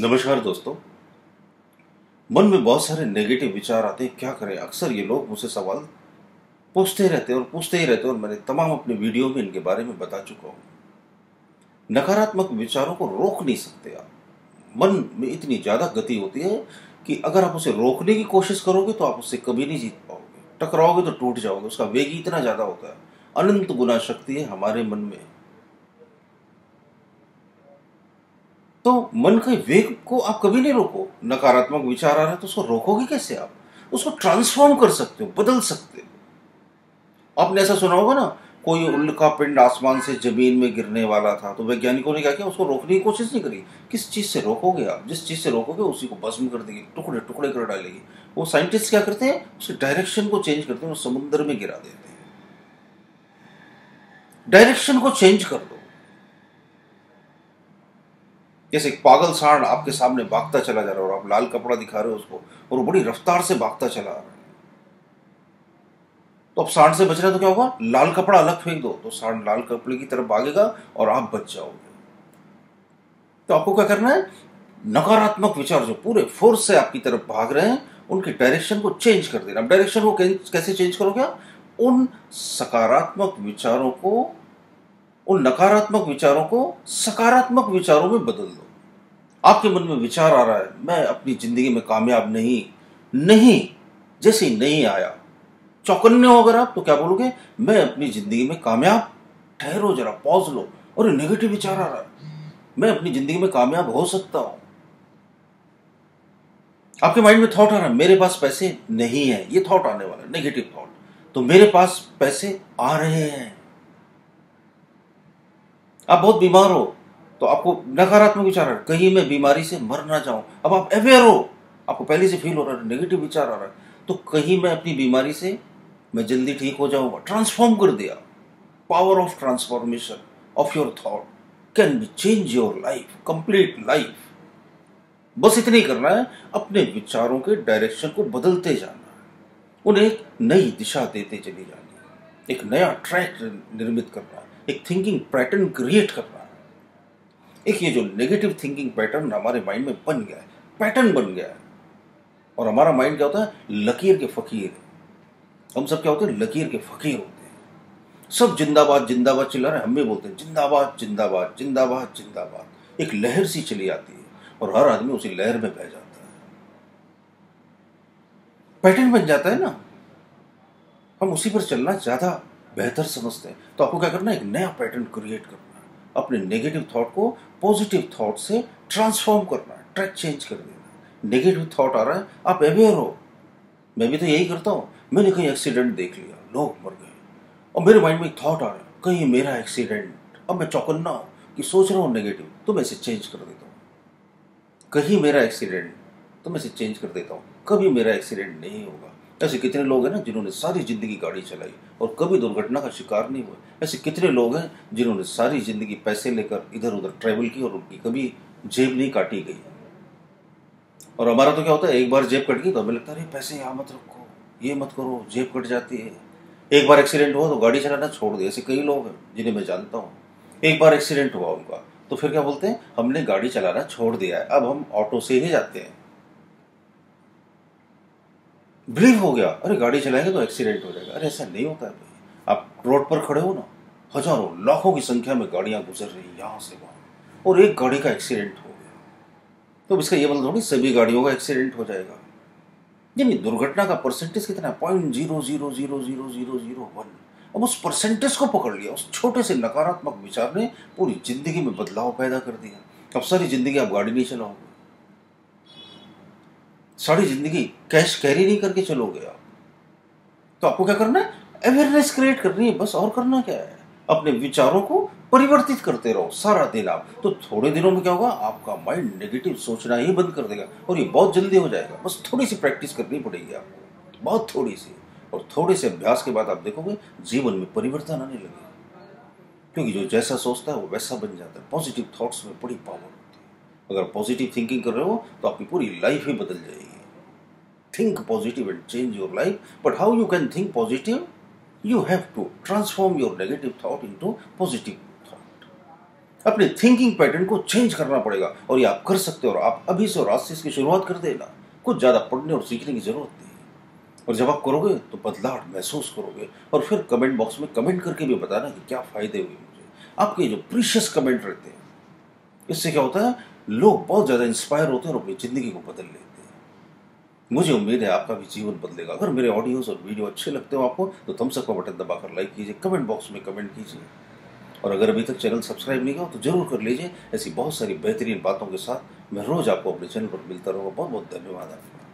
नमस्कार दोस्तों। मन में बहुत सारे नेगेटिव विचार आते हैं, क्या करें। अक्सर ये लोग मुझसे सवाल पूछते रहते हैं और पूछते ही रहते हैं और मैंने तमाम अपने वीडियो में इनके बारे में बता चुका हूँ। नकारात्मक विचारों को रोक नहीं सकते आप। मन में इतनी ज़्यादा गति होती है कि अगर आप उसे रोकने की कोशिश करोगे तो आप उससे कभी नहीं जीत पाओगे। टकराओगे तो टूट जाओगे। उसका वेग ही इतना ज़्यादा होता है। अनंत गुना शक्ति है हमारे मन में। तो मन के वेग को आप कभी नहीं रोको। नकारात्मक विचार आ रहा है तो उसको रोकोगे कैसे आप? उसको ट्रांसफॉर्म कर सकते हो, बदल सकते हो। आपने ऐसा सुना होगा ना, कोई उल्का पिंड आसमान से जमीन में गिरने वाला था तो वैज्ञानिकों ने क्या किया, उसको रोकने की कोशिश नहीं करी। किस चीज से रोकोगे आप? जिस चीज से रोकोगे उसी को भस्म कर देगी, टुकड़े टुकड़े कर डालेगी। वो साइंटिस्ट क्या करते हैं, उसके डायरेक्शन को चेंज करते हैं और समुद्र में गिरा देते हैं। डायरेक्शन को चेंज कर दो। जैसे एक पागल सांड आपके सामने भागता चला जा रहा है और आप लाल कपड़ा दिखा रहे हो उसको और वो बड़ी रफ्तार से भागता चला आ रहा है, तो अब सांड से बचना तो क्या होगा, लाल कपड़ा अलग फेंक दो तो सांड लाल कपड़े की तरफ भागेगा और आप बच जाओगे। तो आपको क्या करना है, नकारात्मक विचार जो पूरे फोर्स से आपकी तरफ भाग रहे हैं उनके डायरेक्शन को चेंज कर देना। डायरेक्शन को कैसे चेंज करोगे आप? उन सकारात्मक विचारों को, उन नकारात्मक विचारों को सकारात्मक विचारों में बदल दो। आपके मन में विचार आ रहा है, मैं अपनी जिंदगी में कामयाब नहीं, नहीं जैसे ही नहीं आया, चौकन्ने हो अगर आप तो क्या बोलोगे, मैं अपनी जिंदगी में कामयाब। ठहरो जरा, पॉज लो। और नेगेटिव विचार आ रहा है, मैं अपनी जिंदगी में कामयाब हो सकता हूं। आपके माइंड में थॉट आ रहा है, मेरे पास पैसे नहीं है, ये थॉट आने वाला है, नेगेटिव थॉट। तो मेरे पास पैसे आ रहे हैं। आप बहुत बीमार हो तो आपको नकारात्मक विचार आ रहा है, कहीं मैं बीमारी से मर ना जाऊं। अब आप अवेयर हो, आपको पहले से फील हो रहा है, नेगेटिव विचार आ रहा है, तो कहीं मैं अपनी बीमारी से मैं जल्दी ठीक हो जाऊंगा। ट्रांसफॉर्म कर दिया। Power of transformation of your thought can be change your life, complete life. बस इतना ही करना है, अपने विचारों के डायरेक्शन को बदलते जाना है, उन्हें एक नई दिशा देते चली जानी है, एक नया ट्रैक निर्मित करना है, एक थिंकिंग पैटर्न क्रिएट करना है। एक ये जो नेगेटिव थिंकिंग पैटर्न हमारे माइंड में बन गया है, पैटर्न बन गया है। और हमारा माइंड क्या होता है, लकीर के फकीर। हम सब क्या होते हैं, लकीर के फकीर होते हैं। सब जिंदाबाद जिंदाबाद चिल्ला रहे हैं, हम भी बोलते हैं जिंदाबाद जिंदाबाद जिंदाबाद जिंदाबाद। एक लहर सी चली आती है और हर आदमी उसी लहर में बह जाता है। पैटर्न बन जाता है ना, हम उसी पर चलना ज्यादा बेहतर समझते हैं। तो आपको क्या करना है, एक नया पैटर्न क्रिएट करना है, अपने नेगेटिव थॉट को पॉजिटिव थॉट से ट्रांसफॉर्म करना है, ट्रैक चेंज कर देना है। नेगेटिव थॉट आ रहा है, आप अवेयर हो। मैं भी तो यही करता हूं। मैंने कहीं एक्सीडेंट देख लिया, लोग मर गए, और मेरे माइंड में एक थॉट आ रहा है, कहीं मेरा एक्सीडेंट। अब मैं चौकन्ना हूं कि सोच रहा हूं नेगेटिव, तो मैं इसे चेंज कर देता हूं। कहीं मेरा एक्सीडेंट, तो मैं इसे चेंज कर देता हूं, कभी मेरा एक्सीडेंट नहीं होगा। ऐसे कितने लोग हैं ना जिन्होंने सारी जिंदगी गाड़ी चलाई और कभी दुर्घटना का शिकार नहीं हुए। ऐसे कितने लोग हैं जिन्होंने सारी जिंदगी पैसे लेकर इधर उधर ट्रैवल की और उनकी कभी जेब नहीं काटी गई। और हमारा तो क्या होता है, एक बार जेब कट गई तो हमें लगता है अरे पैसे यहाँ मत रखो, ये मत करो, जेब कट जाती है। एक बार एक्सीडेंट हुआ तो गाड़ी चलाना छोड़ दिया। ऐसे कई लोग हैं जिन्हें मैं जानता हूँ। एक बार एक्सीडेंट हुआ उनका तो फिर क्या बोलते हैं, हमने गाड़ी चलाना छोड़ दिया है, अब हम ऑटो से ही जाते हैं। बिलीव हो गया, अरे गाड़ी चलाएंगे तो एक्सीडेंट हो जाएगा। अरे ऐसा नहीं होता है भाई। आप रोड पर खड़े हो ना, हजारों लाखों की संख्या में गाड़ियां गुजर रही हैं यहां से वहां, और एक गाड़ी का एक्सीडेंट हो गया तो इसका ये मतलब थोड़ी सभी गाड़ियों का एक्सीडेंट हो जाएगा। यानी दुर्घटना का परसेंटेज कितना है, 0.0000001। अब उस परसेंटेज को पकड़ लिया, उस छोटे से नकारात्मक विचार ने पूरी जिंदगी में बदलाव पैदा कर दिया। अब सारी जिंदगी आप गाड़ी नहीं चलाओगे, सारी जिंदगी कैश कैरी नहीं करके चलोगे आप। तो आपको क्या करना है, अवेयरनेस क्रिएट करनी है बस। और करना क्या है, अपने विचारों को परिवर्तित करते रहो सारा दिन आप। तो थोड़े दिनों में क्या होगा, आपका माइंड नेगेटिव सोचना ही बंद कर देगा और ये बहुत जल्दी हो जाएगा। बस थोड़ी सी प्रैक्टिस करनी पड़ेगी आपको, बहुत थोड़ी सी। और थोड़े से अभ्यास के बाद आप देखोगे जीवन में परिवर्तन आने लगेगा। क्योंकि जो जैसा सोचता है वो वैसा बन जाता है। पॉजिटिव थॉट्स में बड़ी पावर होती है। अगर पॉजिटिव थिंकिंग कर रहे हो तो आपकी पूरी लाइफ ही बदल जाएगी। Think positive and change your life. But how you can think positive? You have to transform your negative thought into positive thought. अपने थिंकिंग पैटर्न को चेंज करना पड़ेगा और ये आप कर सकते हो और आप अभी से और आज से इसकी शुरुआत कर देना। कुछ ज़्यादा पढ़ने और सीखने की ज़रूरत नहीं है और जब आप करोगे तो बदलाव महसूस करोगे और फिर कमेंट बॉक्स में कमेंट करके भी बताना कि क्या फ़ायदे हुए मुझे। आपके जो प्रीशियस कमेंट रहते हैं, इससे क्या होता है, लोग बहुत ज़्यादा इंस्पायर होते हैं और अपनी ज़िंदगी को बदल लेते हैं। मुझे उम्मीद है आपका भी जीवन बदलेगा। अगर मेरे ऑडियोज़ और वीडियो अच्छे लगते हो आपको तो थम्स अप का बटन दबाकर लाइक कीजिए, कमेंट बॉक्स में कमेंट कीजिए और अगर अभी तक चैनल सब्सक्राइब नहीं किया हो तो जरूर कर लीजिए। ऐसी बहुत सारी बेहतरीन बातों के साथ मैं रोज आपको अपने चैनल पर मिलता रहूँगा। बहुत बहुत धन्यवाद आपका।